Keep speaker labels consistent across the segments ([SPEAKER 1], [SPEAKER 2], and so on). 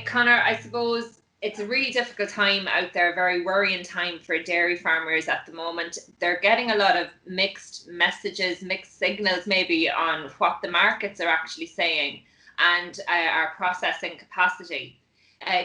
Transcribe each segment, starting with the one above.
[SPEAKER 1] Conor, I suppose it's a really difficult time out there, very worrying time for dairy farmers at the moment. They're getting a lot of mixed messages, mixed signals maybe on what the markets are actually saying and our processing capacity.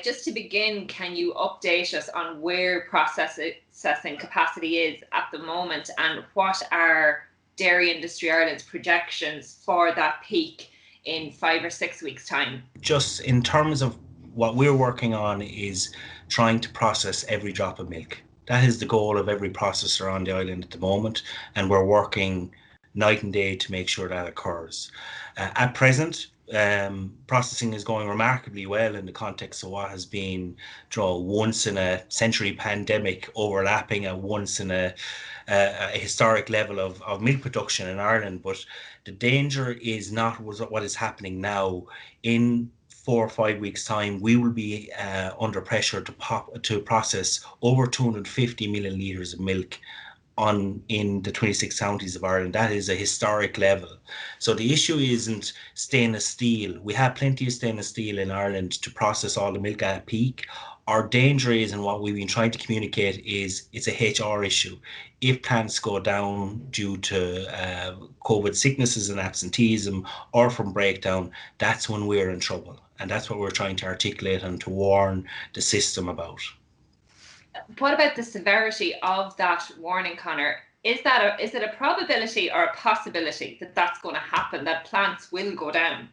[SPEAKER 1] Just to begin, can you update us on where processing capacity is at the moment and what are Dairy Industry Ireland's projections for that peak in 5 or 6 weeks' time?
[SPEAKER 2] Just in terms of what we're working on is trying to process every drop of milk. That is the goal of every processor on the island at the moment, and we're working night and day to make sure that occurs. At present, processing is going remarkably well in the context of what has been once in a century pandemic overlapping a once in a historic level of milk production in Ireland. But the danger is not what is happening now. In 4 or 5 weeks' time, we will be under pressure to process over 250 million litres of milk in the 26 counties of Ireland. That is a historic level. So the issue isn't stainless steel. We have plenty of stainless steel in Ireland to process all the milk at peak. Our danger is, and what we've been trying to communicate is, it's a HR issue. If plants go down due to COVID sicknesses and absenteeism or from breakdown, that's when we're in trouble. And that's what we're trying to articulate and to warn the system about.
[SPEAKER 1] What about the severity of that warning, Conor? Is it a probability or a possibility that that's going to happen, that plants will go down?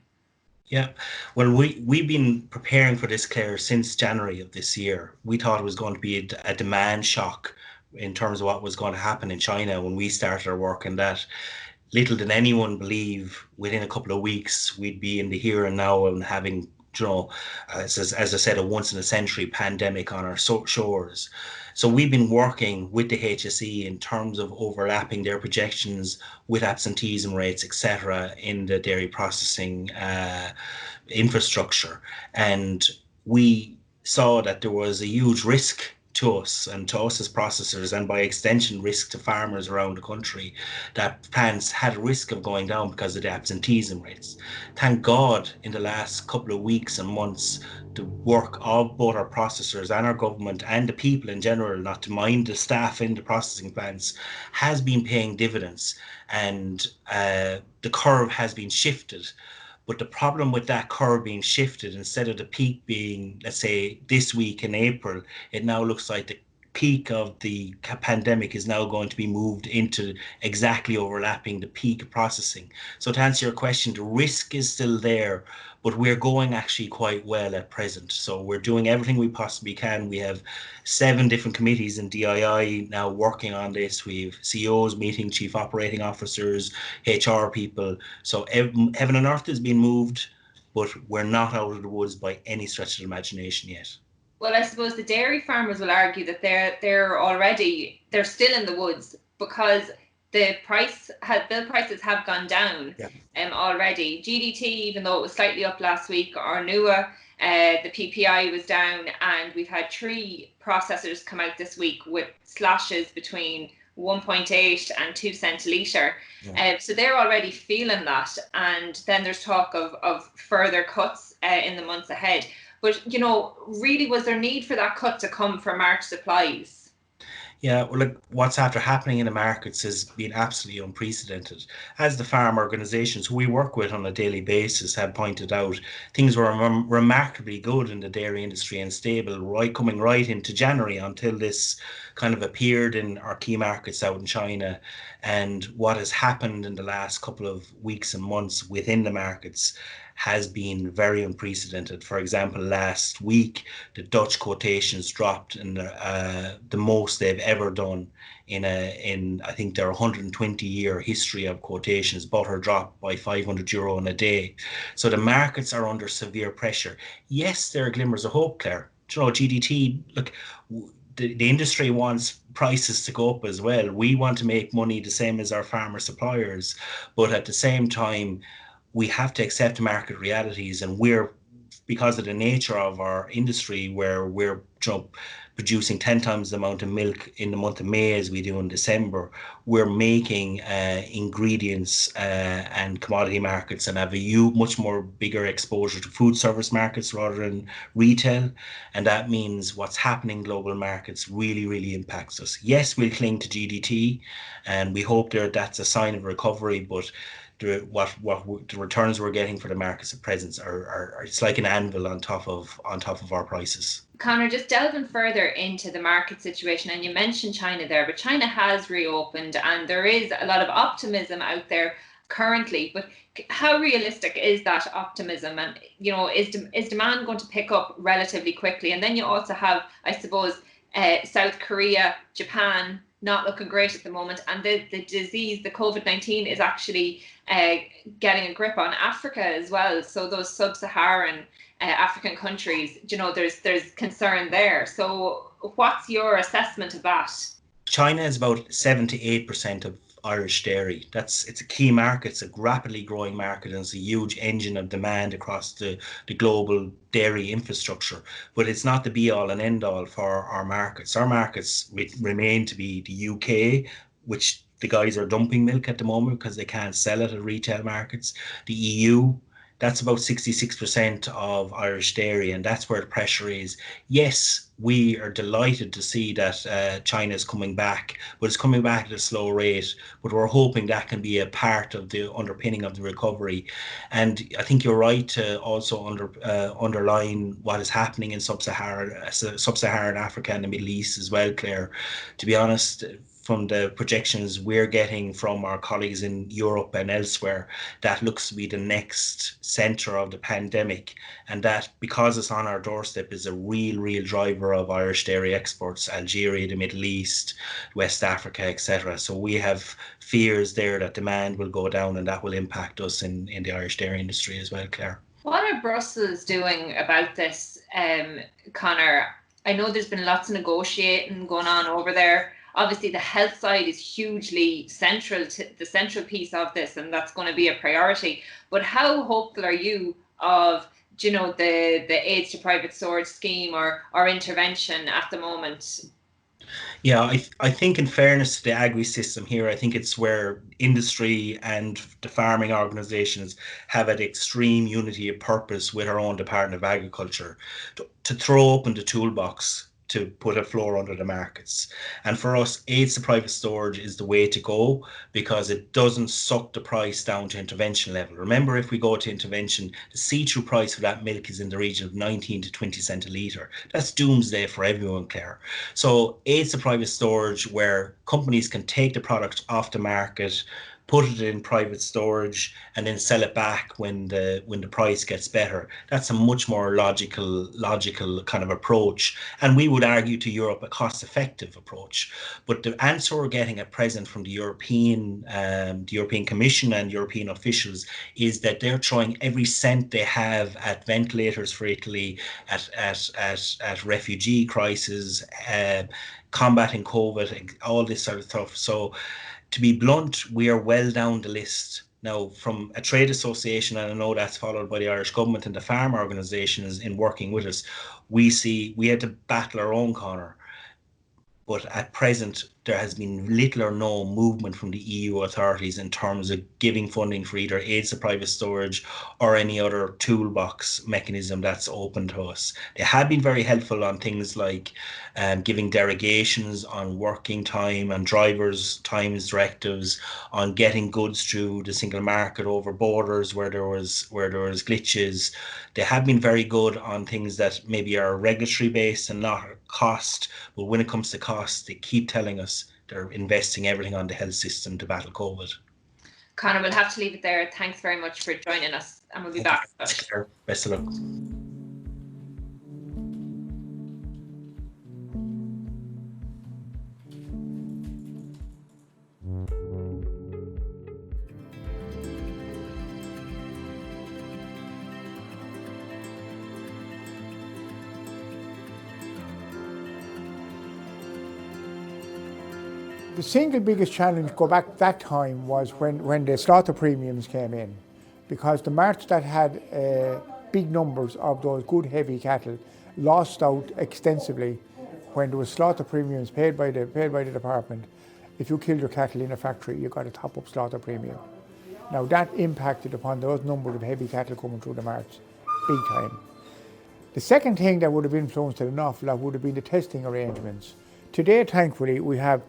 [SPEAKER 2] Yeah, well, we've been preparing for this, Claire, since January of this year. We thought it was going to be a demand shock in terms of what was going to happen in China when we started our work, and that little did anyone believe within a couple of weeks we'd be in the here and now and having, as I said, a once in a century pandemic on our shores. So we've been working with the HSE in terms of overlapping their projections with absenteeism rates, etc., in the dairy processing infrastructure. And we saw that there was a huge risk to us and to us as processors, and by extension risk to farmers around the country, that plants had a risk of going down because of the absenteeism rates. Thank God in the last couple of weeks and months, the work of both our processors and our government and the people in general, not to mind the staff in the processing plants, has been paying dividends, and the curve has been shifted. But the problem with that curve being shifted, instead of the peak being, let's say, this week in April, it now looks like the peak of the pandemic is now going to be moved into exactly overlapping the peak of processing. So to answer your question, the risk is still there, but we're going actually quite well at present. So we're doing everything we possibly can. We have 7 different committees in DII now working on this. We have CEOs meeting, chief operating officers, HR people. So heaven and earth has been moved, but we're not out of the woods by any stretch of the imagination yet.
[SPEAKER 1] Well, I suppose the dairy farmers will argue that they're still in the woods because the milk prices have gone down already. GDT, even though it was slightly up last week, or NUA, the PPI was down, and we've had 3 processors come out this week with slashes between 1.8 and 2 cent a litre. So they're already feeling that, and then there's talk of further cuts in the months ahead. But, really, was there need for that cut to come from March supplies?
[SPEAKER 2] Yeah, well, look, what's after happening in the markets has been absolutely unprecedented. As the farm organisations who we work with on a daily basis have pointed out, things were remarkably good in the dairy industry and stable coming right into January, until this kind of appeared in our key markets out in China. And what has happened in the last couple of weeks and months within the markets has been very unprecedented. For example, last week, the Dutch quotations dropped in the most they've ever done in I think their 120-year history of quotations. Butter dropped by €500 in a day. So the markets are under severe pressure. Yes, there are glimmers of hope, Claire. GDT, look, the industry wants prices to go up as well. We want to make money the same as our farmer suppliers, but at the same time, we have to accept market realities, and because of the nature of our industry, where we're producing 10 times the amount of milk in the month of May as we do in December, we're making ingredients and commodity markets and have a much more bigger exposure to food service markets rather than retail. And that means what's happening in global markets really, really impacts us. Yes, we'll cling to GDT and we hope that's a sign of recovery, but the returns we're getting for the markets at present are it's like an anvil on top of our prices.
[SPEAKER 1] Conor, just delving further into the market situation, and you mentioned China there, but China has reopened and there is a lot of optimism out there currently. But how realistic is that optimism? And, is demand going to pick up relatively quickly? And then you also have, I suppose, South Korea, Japan, not looking great at the moment. And the disease, the COVID-19, is actually getting a grip on Africa as well. So those sub-Saharan African countries, there's concern there. So what's your assessment of that?
[SPEAKER 2] China is about 7 to 8% of Irish dairy. It's a key market. It's a rapidly growing market and it's a huge engine of demand across the global dairy infrastructure. But it's not the be all and end all for our markets. Our markets remain to be the UK, which the guys are dumping milk at the moment because they can't sell it at retail markets. The EU, that's about 66% of Irish dairy, and that's where the pressure is. Yes, we are delighted to see that China is coming back, but it's coming back at a slow rate. But we're hoping that can be a part of the underpinning of the recovery. And I think you're right to also underline what is happening in sub-Saharan Africa and the Middle East as well, Claire. To be honest, from the projections we're getting from our colleagues in Europe and elsewhere, that looks to be the next centre of the pandemic. And that, because it's on our doorstep, is a real driver of Irish dairy exports, Algeria, the Middle East, West Africa, etc. So we have fears there that demand will go down and that will impact us in the Irish dairy industry as well, Claire.
[SPEAKER 1] What are Brussels doing about this, Conor? I know there's been lots of negotiating going on over there. Obviously, the health side is hugely central to the central piece of this, and that's going to be a priority. But how hopeful are you of, the aids to private storage scheme or intervention at the moment?
[SPEAKER 2] Yeah, I think in fairness to the agri system here, I think it's where industry and the farming organisations have an extreme unity of purpose with our own Department of Agriculture to throw open the toolbox to put a floor under the markets. And for us, aids to private storage is the way to go because it doesn't suck the price down to intervention level. Remember, if we go to intervention, the see-through price for that milk is in the region of 19 to 20 cents a litre. That's doomsday for everyone, Claire. So aids to private storage, where companies can take the product off the market, put it in private storage and then sell it back when the price gets better. That's a much more logical kind of approach. And we would argue to Europe a cost-effective approach. But the answer we're getting at present from the European Commission and European officials is that they're throwing every cent they have at ventilators for Italy, at refugee crisis, combating COVID, all this sort of stuff. So to be blunt, we are well down the list. Now, from a trade association, and I know that's followed by the Irish government and the farm organisations in working with us, we had to battle our own corner. But at present, there has been little or no movement from the EU authorities in terms of giving funding for either aids to private storage or any other toolbox mechanism that's open to us. They have been very helpful on things like giving derogations on working time and drivers' times directives, on getting goods through the single market over borders where there was glitches. They have been very good on things that maybe are regulatory based and not cost, but when it comes to cost, they keep telling us they're investing everything on the health system to battle COVID.
[SPEAKER 1] Conor, we'll have to leave it there. Thanks very much for joining us, and we'll be back.
[SPEAKER 2] Best of luck.
[SPEAKER 3] The single biggest challenge go back that time was when the slaughter premiums came in, because the marts that had big numbers of those good heavy cattle lost out extensively when there was slaughter premiums paid by the department. If you killed your cattle in a factory, you got a top-up slaughter premium. Now that impacted upon those numbers of heavy cattle coming through the marts, big time. The second thing that would have influenced it an awful lot would have been the testing arrangements. Today, thankfully, we have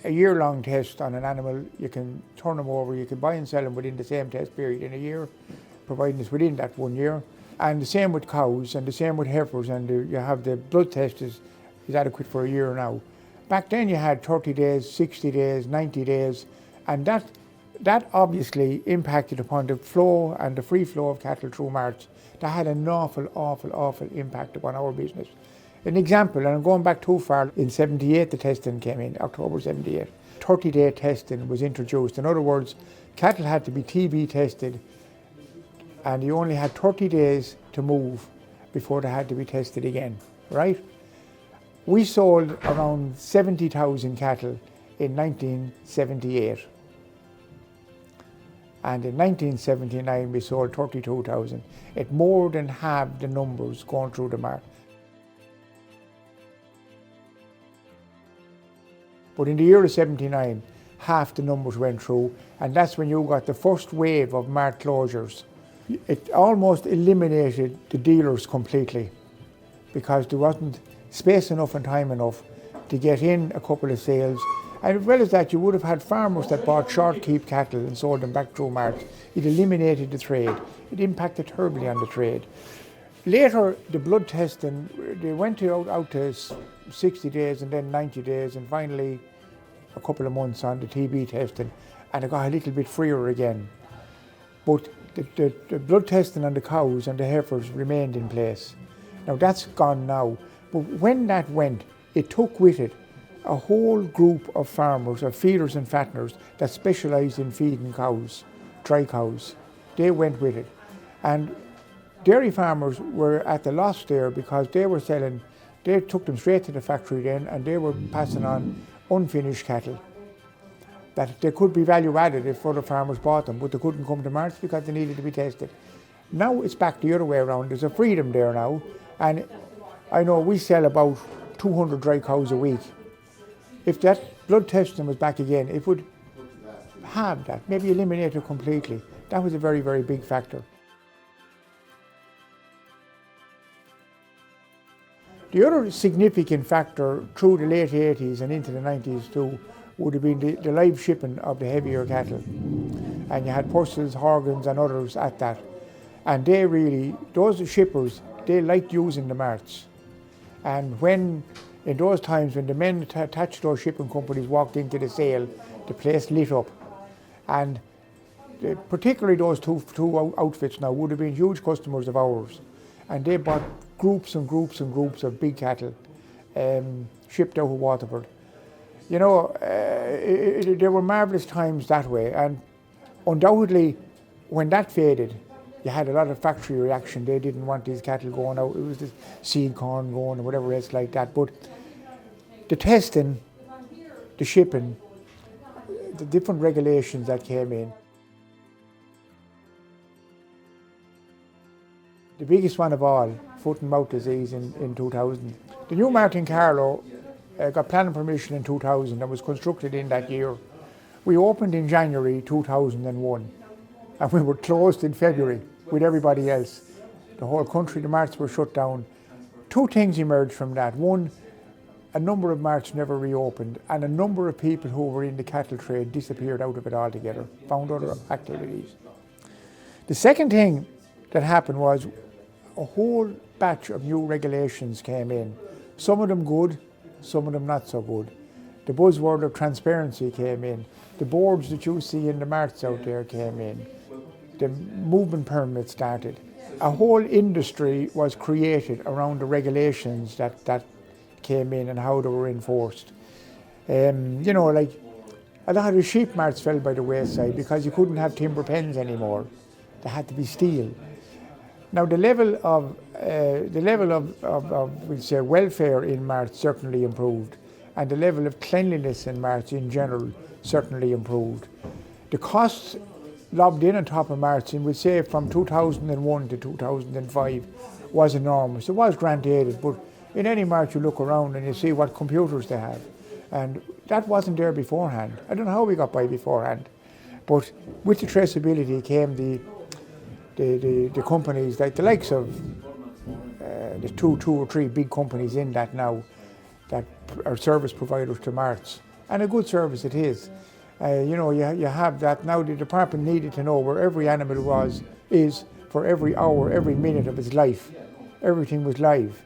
[SPEAKER 3] a year-long test on an animal. You can turn them over, you can buy and sell them within the same test period in a year, providing it's within that 1 year. And the same with cows, and the same with heifers, and you have the blood test is adequate for a year now. Back then you had 30 days, 60 days, 90 days, and that obviously impacted upon the flow and the free flow of cattle through Marts. That had an awful impact upon our business. An example, and I'm going back too far, in 78 the testing came in, October 78. 30-day testing was introduced. In other words, cattle had to be TB tested, and you only had 30 days to move before they had to be tested again, right? We sold around 70,000 cattle in 1978. And in 1979 we sold 32,000. It more than halved the numbers going through the mart. But in the year of 79, half the numbers went through, and that's when you got the first wave of mart closures. It almost eliminated the dealers completely, because there wasn't space enough and time enough to get in a couple of sales. And as well as that, you would have had farmers that bought short keep cattle and sold them back through Marts. It eliminated the trade. It impacted terribly on the trade. Later, the blood testing, they went out to 60 days and then 90 days, and finally a couple of months on the TB testing, and it got a little bit freer again. But the blood testing on the cows and the heifers remained in place. Now that's gone now. But when that went, it took with it a whole group of farmers, of feeders and fatteners that specialised in feeding cows, dry cows. They went with it. And dairy farmers were at the loss there, because they were selling, they took them straight to the factory then, and they were passing on unfinished cattle that they could be value added if other farmers bought them, but they couldn't come to Marts because they needed to be tested. Now it's back the other way around. There's a freedom there now, and I know we sell about 200 dry cows a week. If that blood testing was back again, it would have that, maybe eliminate it completely. That was a very, very big factor. The other significant factor through the late 80s and into the 90s too would have been the live shipping of the heavier cattle. And you had Purcells, Horgans and others at that. And they really, those shippers, they liked using the Marts. And when, in those times when the men attached to those shipping companies walked into the sale, the place lit up. And particularly those two outfits now would have been huge customers of ours. And they bought groups and groups and groups of big cattle shipped out of Waterford. You know, there were marvellous times that way, and undoubtedly when that faded, you had a lot of factory reaction. They didn't want these cattle going out. It was the seed corn going or whatever else like that. But the testing, the shipping, the different regulations that came in. The biggest one of all, foot and mouth disease in 2000. The new mart in Carlow got planning permission in 2000 and was constructed in that year. We opened in January 2001 and we were closed in February with everybody else. The whole country, the marts were shut down. Two things emerged from that. One, a number of marts never reopened, and a number of people who were in the cattle trade disappeared out of it altogether, found other activities. The second thing that happened was a whole batch of new regulations came in. Some of them good, some of them not so good. The buzzword of transparency came in. The boards that you see in the marts out there came in. The movement permit started. A whole industry was created around the regulations that came in and how they were enforced. You know, like a lot of the sheep marts fell by the wayside because you couldn't have timber pens anymore. They had to be steel. Now the level of we'll say welfare in marts certainly improved, and the level of cleanliness in marts in general certainly improved. The costs lobbed in on top of marts, and we'd say from 2001 to 2005 was enormous. It was grant aided, but in any mart you look around and you see what computers they have. And that wasn't there beforehand. I don't know how we got by beforehand. But with the traceability came the companies, like the likes of the two or three big companies in that now that are service providers to marts. And a good service it is. You know, you have that now. The department needed to know where every animal is for every hour, every minute of its life. Everything was live.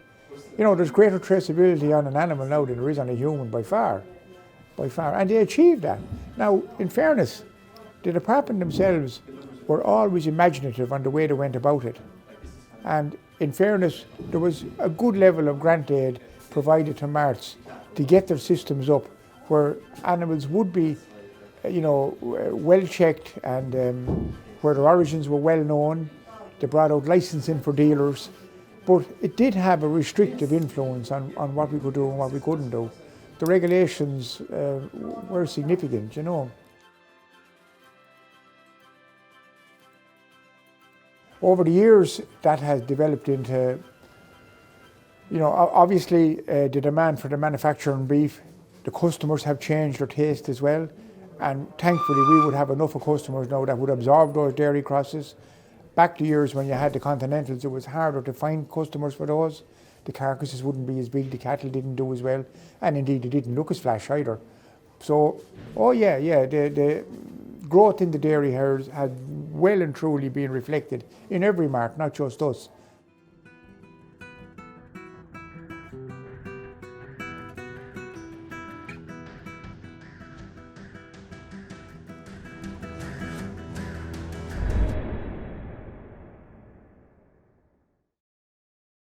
[SPEAKER 3] You know, there's greater traceability on an animal now than there is on a human by far. And they achieved that. Now, in fairness, the department themselves were always imaginative on the way they went about it. And in fairness, there was a good level of grant aid provided to marts to get their systems up where animals would be, you know, well checked and where their origins were well known. They brought out licensing for dealers, but it did have a restrictive influence on what we could do and what we couldn't do. The regulations were significant, you know. Over the years, that has developed into, you know, obviously the demand for the manufacturing beef, the customers have changed their taste as well. And thankfully, we would have enough of customers now that would absorb those dairy crosses. Back to years when you had the Continentals, it was harder to find customers for those. The carcasses wouldn't be as big, the cattle didn't do as well, and indeed they didn't look as flash either. So, the growth in the dairy herds had well and truly been reflected in every mart, not just us.